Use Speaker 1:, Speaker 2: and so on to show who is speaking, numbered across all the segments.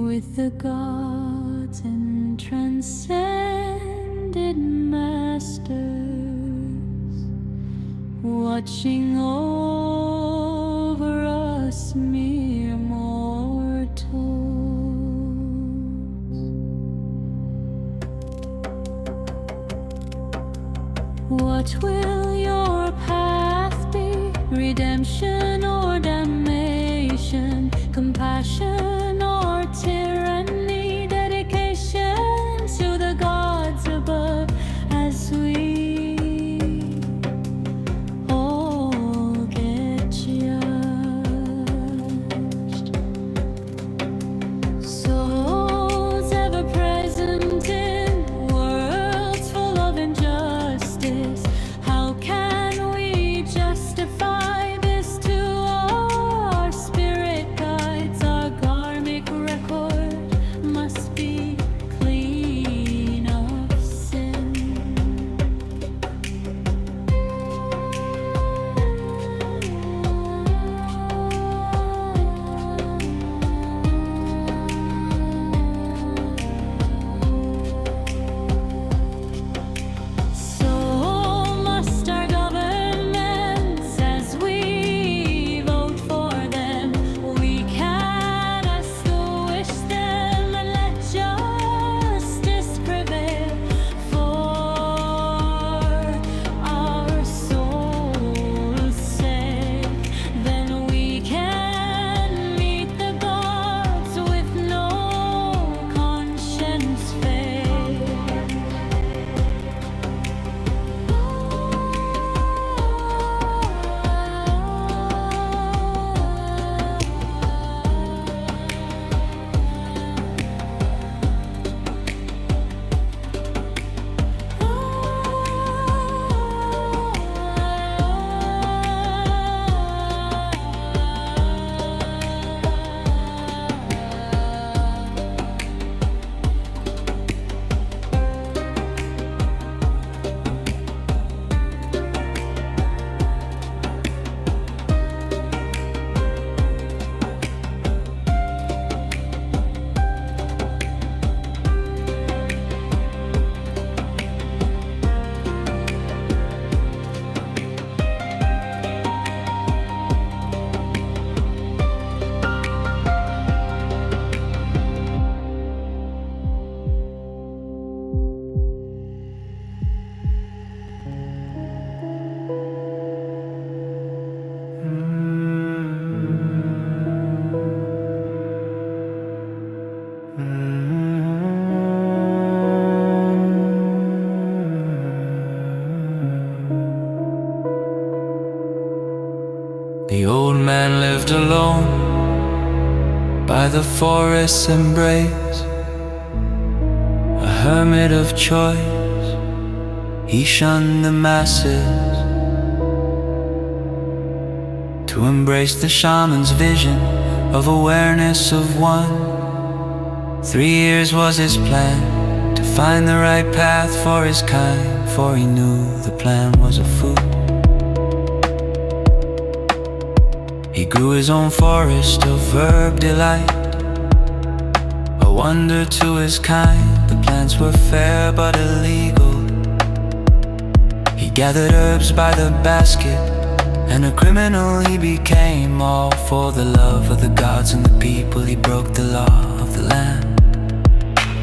Speaker 1: with the gods and transcended masters, watching over us mere mortals. What will your path be? Redemption or damnation? Compassion or tyranny? Dedication to the gods above as we all get judged. Souls ever present in worlds full of injustice. How can we justify this to our spirit guides? Our karmic record must be clean of sin. So must our governments as we vote for them. We cast the wish them and let justice prevail for our souls' sake. Then we can meet the gods with no conscience fail.
Speaker 2: The old man lived alone by the forest's embrace, a hermit of choice. He shunned the masses to embrace the shaman's vision of awareness of one. 3 years was his plan to find the right path for his kind, for he knew the plan was afoot. He grew his own forest of herb delight, a wonder to his kind. The plants were fair but illegal. He gathered herbs by the basket, and a criminal he became, all for the love of the gods and the people. He broke the law of the land.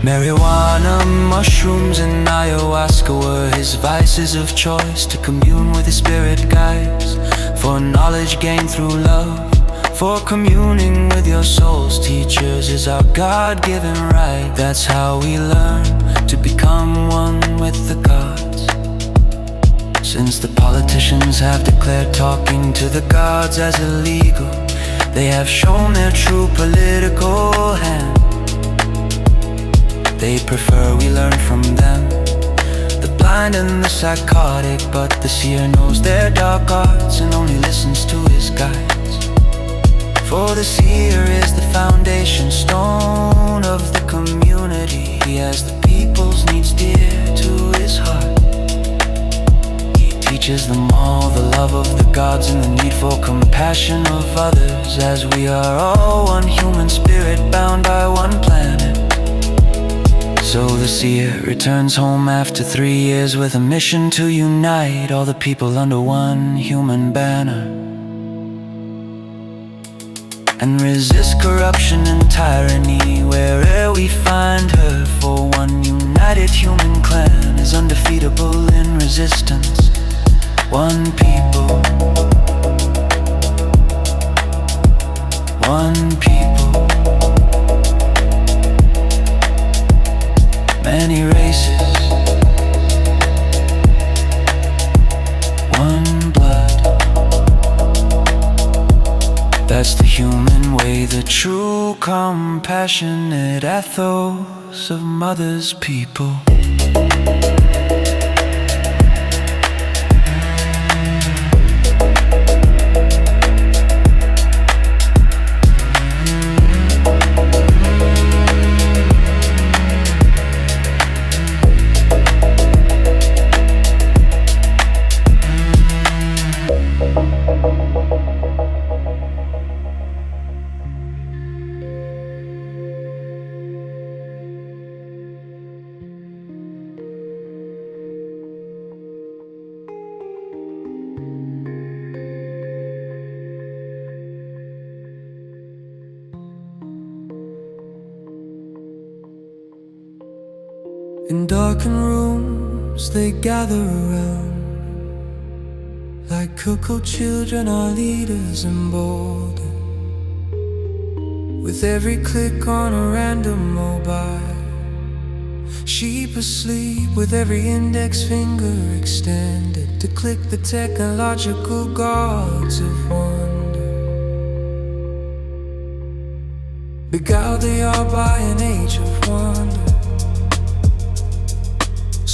Speaker 2: Marijuana, mushrooms and ayahuasca were his vices of choice, to commune with his spirit guides, for knowledge gained through love, for communing with your soul's teachers is our God-given right. That's how we learn to become one with the gods. Since the politicians have declared talking to the gods as illegal, they have shown their true political hand. They prefer we learn from them, the blind and the psychotic, but the seer knows their dark arts and only listens to his guides. For the seer is the foundation stone of the community. He has the people's needs dear to his heart. He teaches them all the love of the gods and the need for compassion of others, as we are all one human spirit bound by one overseer returns home after 3 years with a mission to unite all the people under one human banner and resist corruption and tyranny where'er we find her. For one united human clan is undefeatable in resistance. One people, one people, many races, one blood. That's the human way, the true compassionate ethos of Mother's people. In darkened rooms they gather around, like cuckoo children our leaders embolden. With every click on a random mobile, sheep asleep with every index finger extended to click the technological gods of wonder. Beguiled they are by an age of wonder.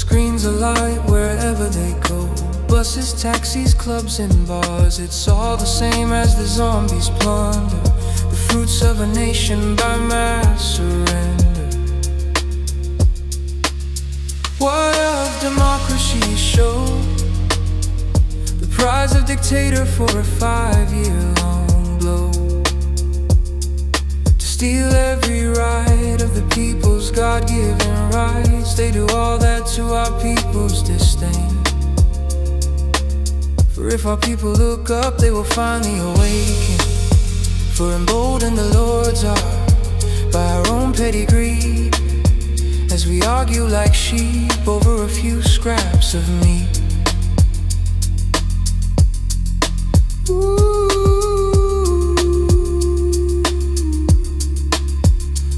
Speaker 2: Screens alight wherever they go, buses, taxis, clubs and bars. It's all the same as the zombies plunder the fruits of a nation by mass surrender. What of democracy show? The prize of dictator for a 5-year-long blow. To steal every right of the people's God-given rights. They do all that to our people's disdain. For if our people look up, they will finally awaken. For emboldened the Lords are by our own petty greed, as we argue like sheep over a few scraps of meat.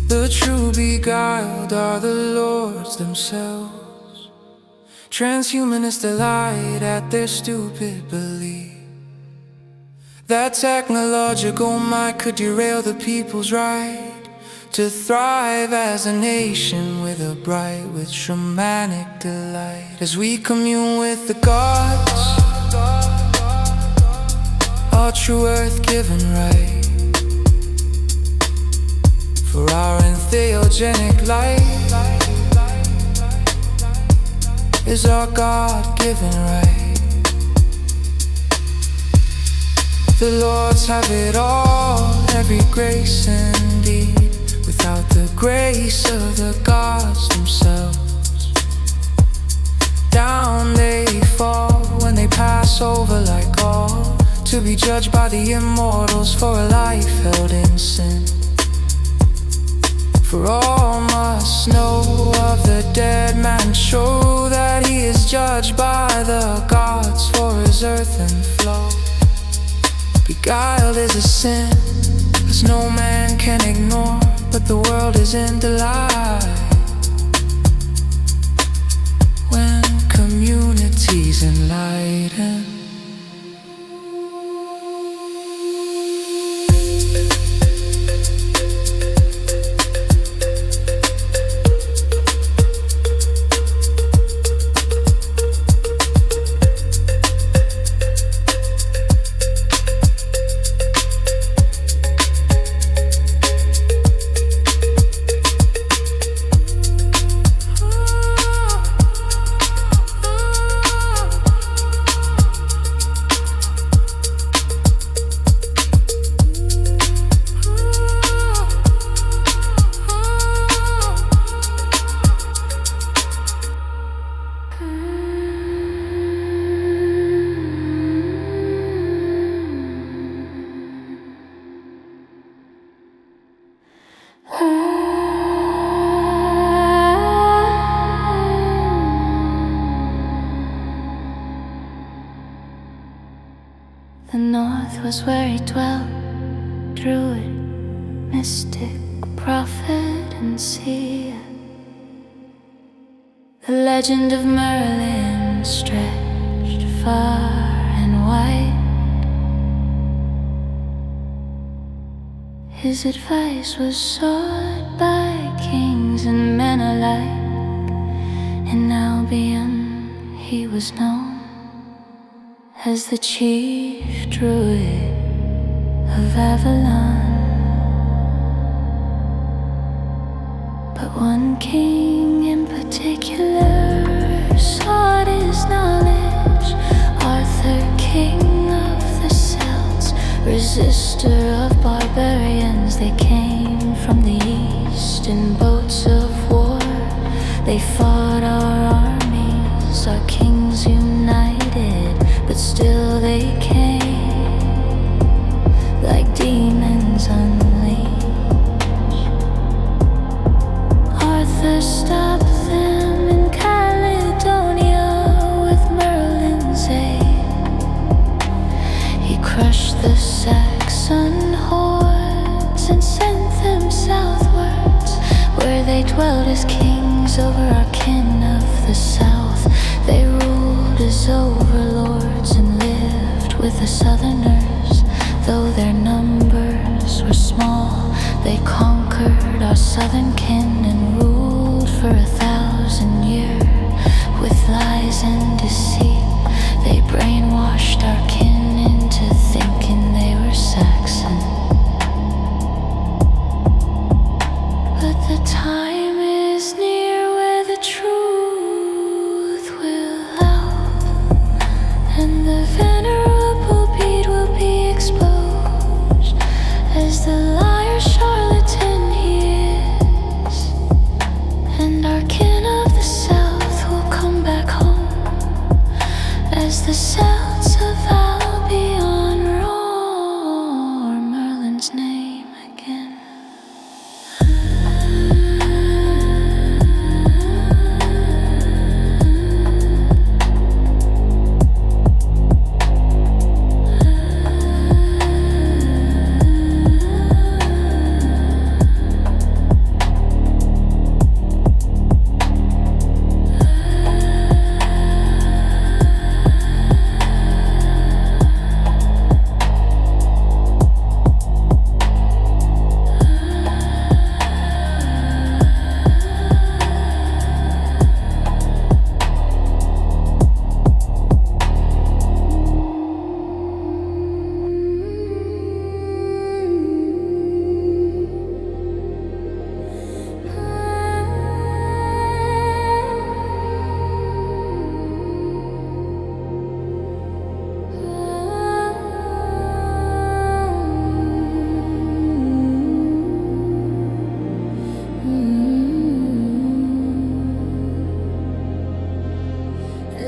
Speaker 2: The true beguiled are the Lords themselves. Transhumanists delight at their stupid belief that technological might could derail the people's right to thrive as a nation with a bright, with shamanic delight. As we commune with the gods, our true earth-given right. For our entheogenic light is our God-given right. The Lords have it all, every grace indeed. Without the grace of the gods themselves, down they fall when they pass over like all, to be judged by the immortals for a life held in sin. For all must know of the dead man, show that he is judged by the gods for his earthen flow. Beguiled is a sin, as no man can ignore, but the world is in delight when communities enlighten.
Speaker 1: was where he dwelt. Druid, mystic, prophet, and seer. The legend of Merlin stretched far and wide. His advice was sought by kings and men alike. In Albion he was known as the chief druid of Avalon. But one king in particular sought his knowledge, Arthur, king of the Celts, resistor of barbarians. They came from the east in boats of war. They fought our armies, our kings united, but still they came like demons unleashed. Arthur stopped them in Caledonia with Merlin's aid. He crushed the Saxon hordes and sent them southwards, where they dwelled as kings over our kin of the south. They ruled as overlords and lived with the southerners. Though their numbers were small, they conquered our southern kin and ruled for 1,000 years. With lies and deceit, they brainwashed our kin into thinking they were Saxon. But the time is near where the truth will out, and the venerable bead will be exposed as the liar charlatan he is. And our kin of the south will come back home as the Celts of Albion roar Merlin's name again.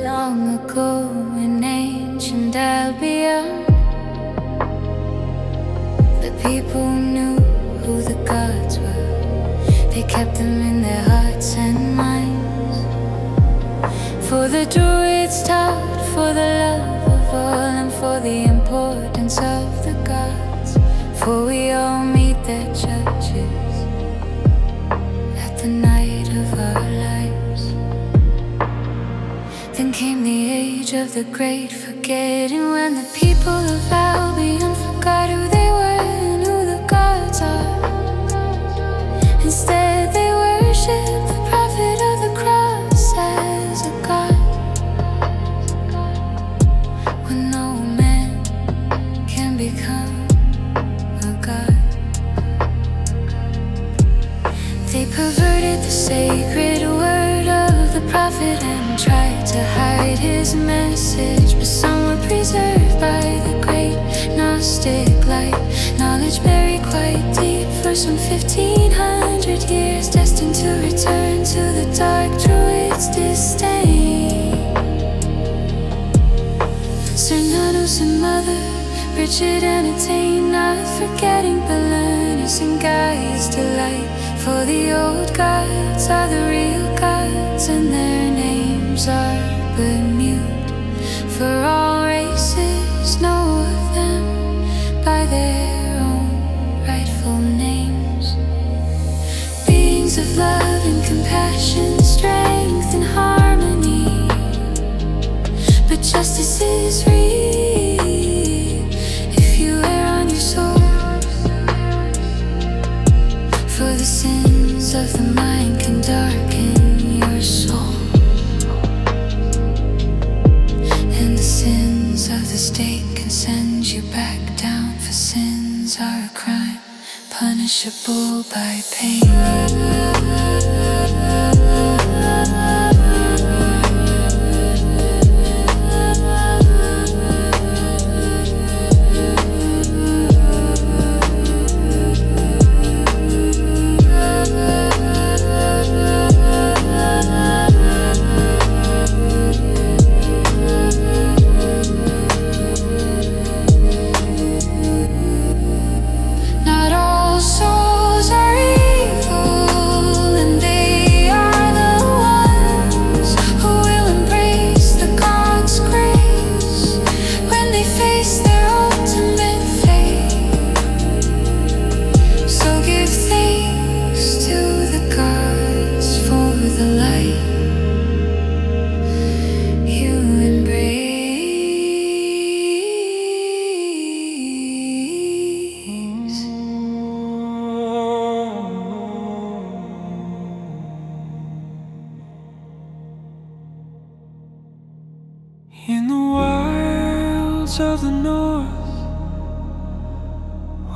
Speaker 1: Long ago in ancient Albion, the people knew who the gods were. They kept them in their hearts and minds. For the druids taught for the love of all and for the importance of the gods. For we all meet their judges at the night of our lives. Then came the age of the great forgetting, when the people of Albion forgot who they were and who the gods are. Instead they worshiped the prophet of the cross as a god. When no man can become a god, they perverted the sacred word of the prophet and tried to hide his message. But some were preserved by the great Gnostic light, knowledge buried quite deep for some 1,500 years, destined to return to the dark druid's disdain. Cernunnos and Mother, Bridget and Attain, not forgetting Belenus and Gaia's delight. For the old gods are the real gods, and their names are but mute. For all races know of them, love and compassion, strength and harmony. But justice is real if you wear on your sword. For the sins of the mind can darken your soul, and the sins of the state can send you back down. For sins are a crime punishable by pain. Not all souls are evil, and they are the ones who will embrace the God's grace when they face their ultimate fate. So give thanks to the gods for the light you embrace.
Speaker 2: In the wilds of the north,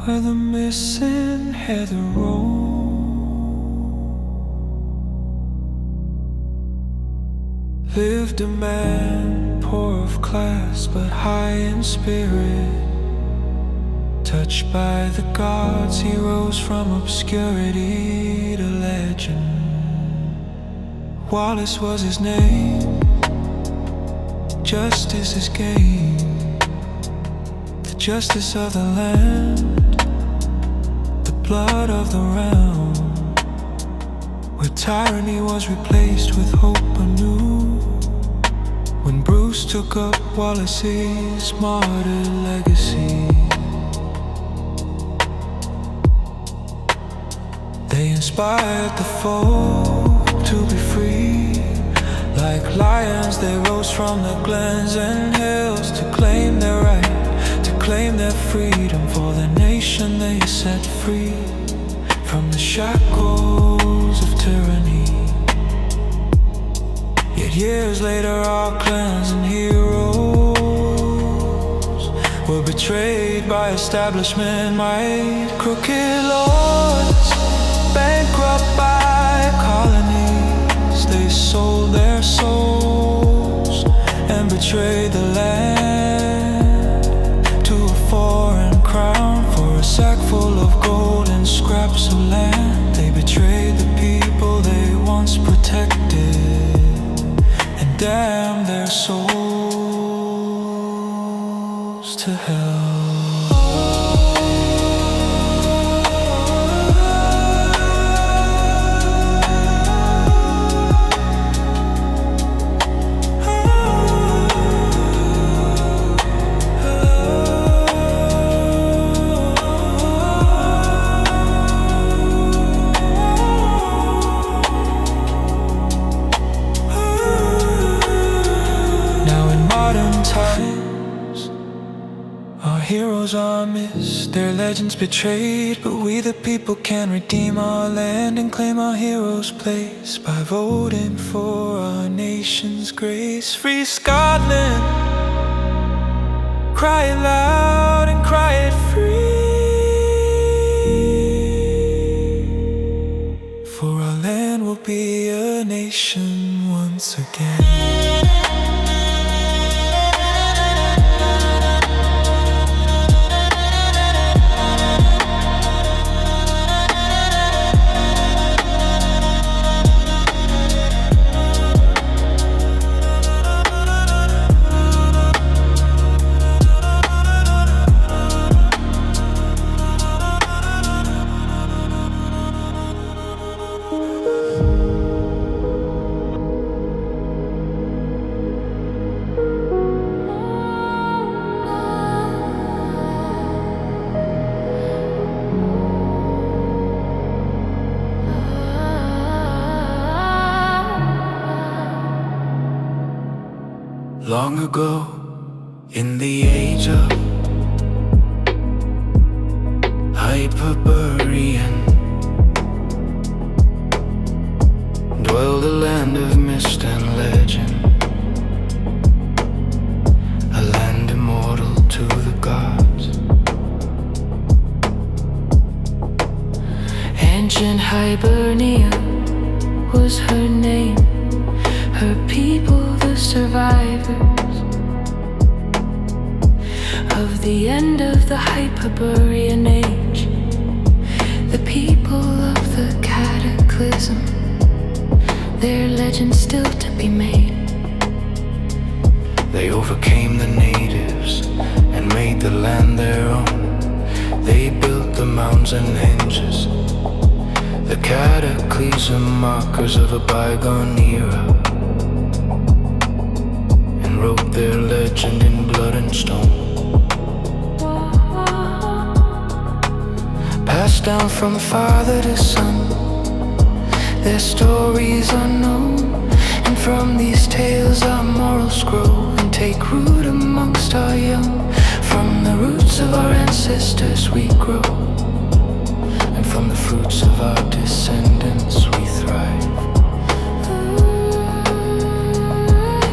Speaker 2: where the missing heather roam, lived a man poor of class but high in spirit. Touched by the gods, he rose from obscurity to legend. Wallace was his name, justice is gain, the justice of the land, the blood of the realm, where tyranny was replaced with hope anew. When Bruce took up Wallace's martyr legacy, they inspired the folk to be free. Like lions they rose from the glens and hills to claim their right, to claim their freedom. For the nation they set free from the shackles of tyranny. Yet years later our clans and heroes were betrayed by establishment might. Crooked lords, bankrupt by colonies, they sold their souls and betrayed the land to a foreign crown. For a sack full of gold and scraps of land, they betrayed the people they once protected and damned their souls to hell. Heroes are missed, their legends betrayed, but we the people can redeem our land and claim our heroes' place by voting for our nation's grace. Free Scotland, cry it loud and cry it free, for our land will be a nation once again. Long ago, in the age of Hyperborean, dwelled a land of mist and legend, a land immortal to the gods. Ancient Hibernia was her name, her people the survivors of the end of the Hyperborean age, the people of the cataclysm, their legend still to be made. They overcame the natives and made the land their own. They built the mounds and hinges, the cataclysm markers of a bygone era, and wrote their legend in blood and stone. Passed down from father to son, their stories unknown, and from these tales our morals grow and take root amongst our young. From the roots of our ancestors we grow, and from the fruits of our descendants we thrive.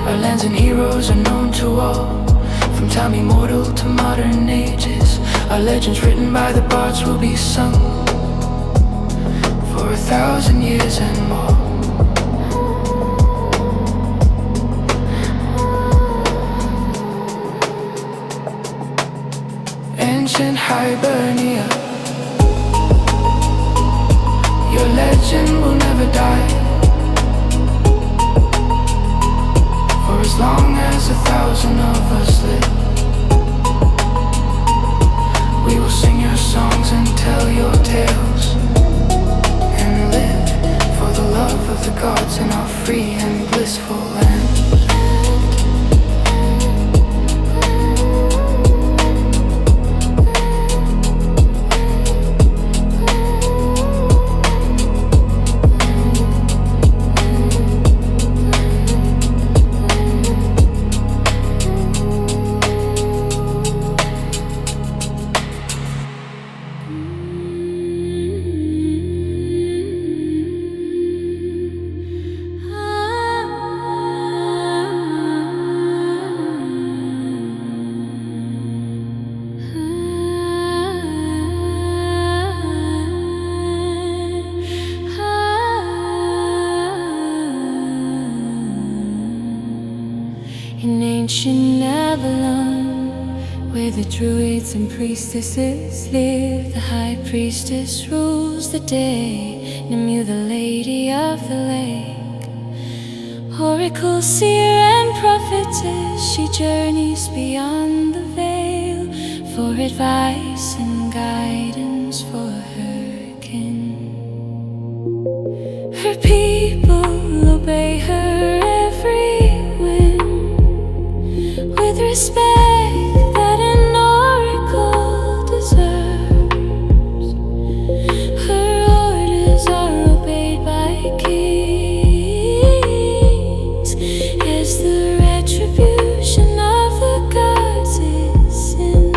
Speaker 2: Our lands and heroes are known to all, from time immortal to modern ages. Our legends written by the bards will be sung for 1,000 years and more. Ancient Hibernia, your legend will never die. For as long as 1,000 of us live, we will sing your songs and tell your tales, and live for the love of the gods in our free and blissful land.
Speaker 1: In ancient Avalon, where the druids and priestesses live, the high priestess rules the day, Namu the lady of the lake. Oracle, seer and prophetess, she journeys beyond the veil for advice and guidance for her kin. Her people obey her every whim, with respect that an oracle deserves. Her orders are obeyed by kings, as the retribution of the gods is sin.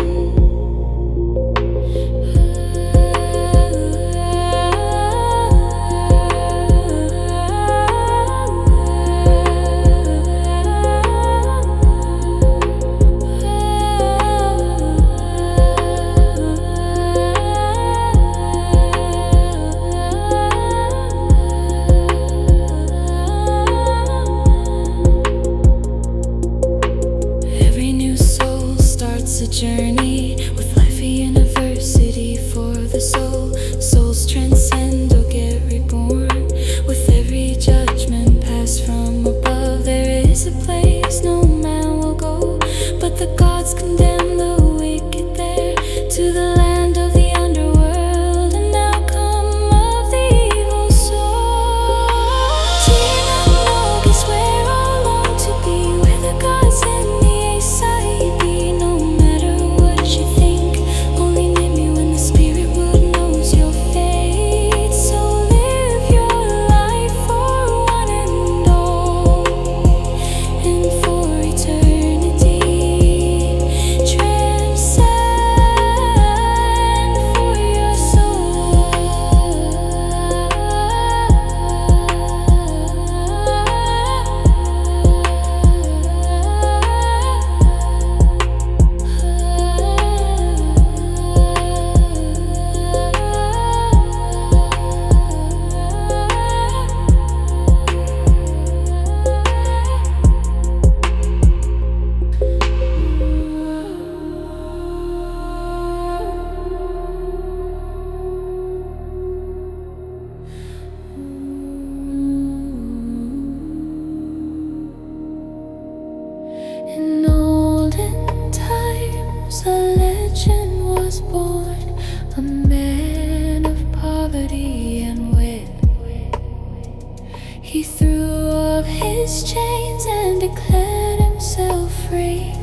Speaker 1: He threw off his chains and declared himself free.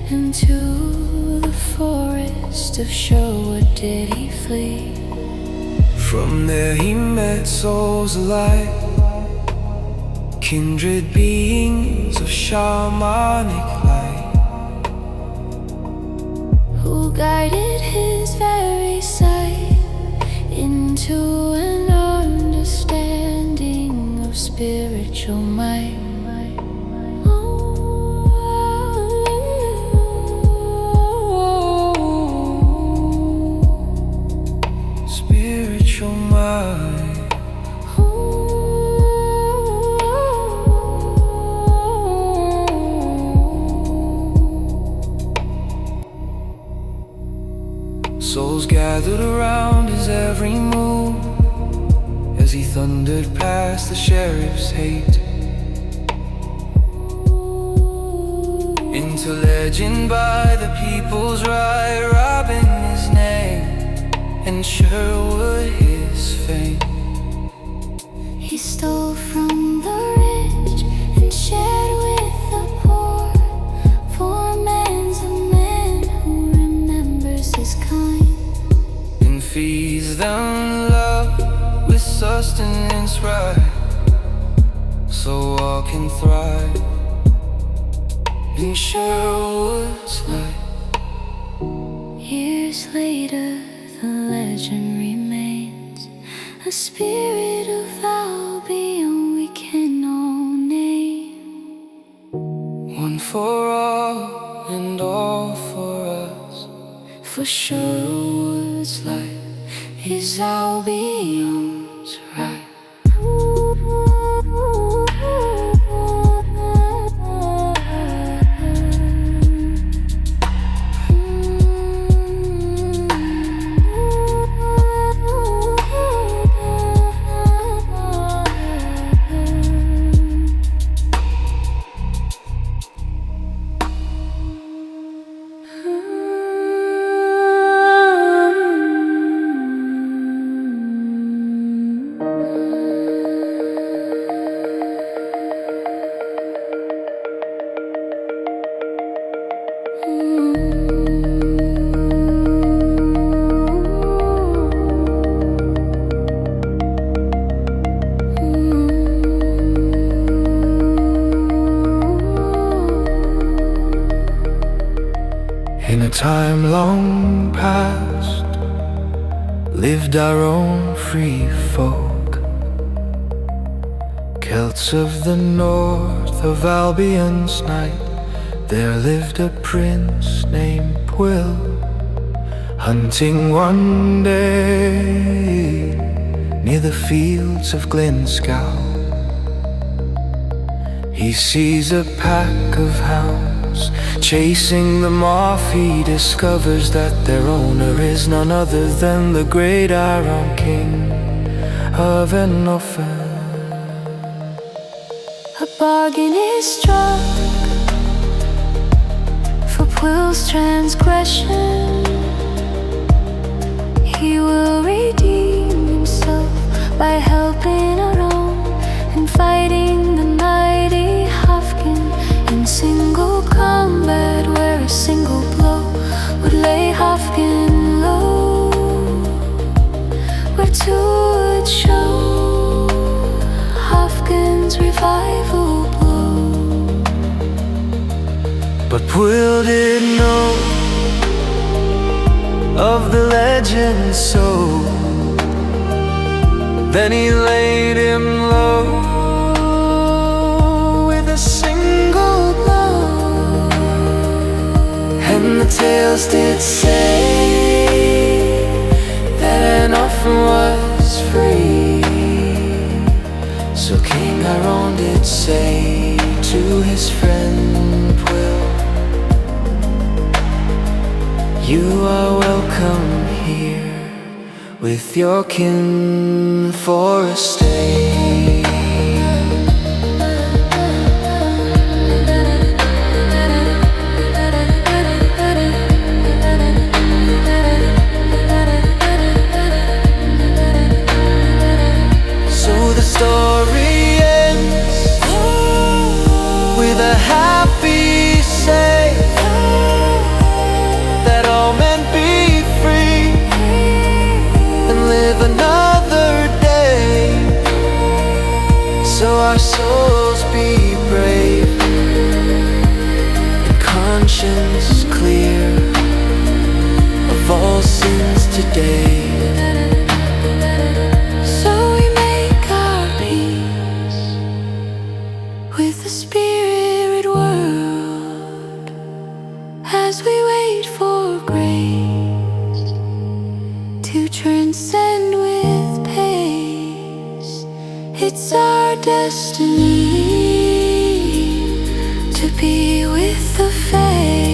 Speaker 1: Into the forest of Sherwood did he flee.
Speaker 2: From there he met souls alike, kindred beings of shamanic light,
Speaker 1: who guided his very sight into an understanding of spiritual might.
Speaker 2: Spiritual might. Souls gathered around his every move as he thundered past the sheriff's hate, into legend by the people's right, robbing his name and Sherwood his fame.
Speaker 1: He stole from the rich and shared with the poor, for man's a man who remembers his kind,
Speaker 2: And feeds them love with sustenance right, so all can thrive in Sherwood's light.
Speaker 1: Years later the legend remains, a spirit of Albion we can all name.
Speaker 2: One for all and all for us,
Speaker 1: For Sherwood's light is Albion's right.
Speaker 2: In a time long past lived our own free folk, Celts of the north of Albion's night. There lived a prince named Pwyll, hunting one day near the fields of Glenskow. He sees a pack of hounds chasing them off. He discovers that their owner is none other than the great Iron King of Enofen.
Speaker 1: A bargain is struck for Pwyll's transgression. He will redeem himself by helping Aron and fighting the mighty Hafkin in single combat, where a single blow would lay Hafkin low, where two would show Hafkin's revival blow.
Speaker 2: But Pwyll didn't know of the legend, so then he laid him low with a single blow. And the tales did say that Enofen was free. So King Iron did say to his friend Pwyll, "You are welcome here with your kin for a stay." So the story ends So our souls be brave and conscience clear of all sins today.
Speaker 1: So we make our peace with the spirit world as we wait for grace to transcend with pace. It's our destiny to be with the faith.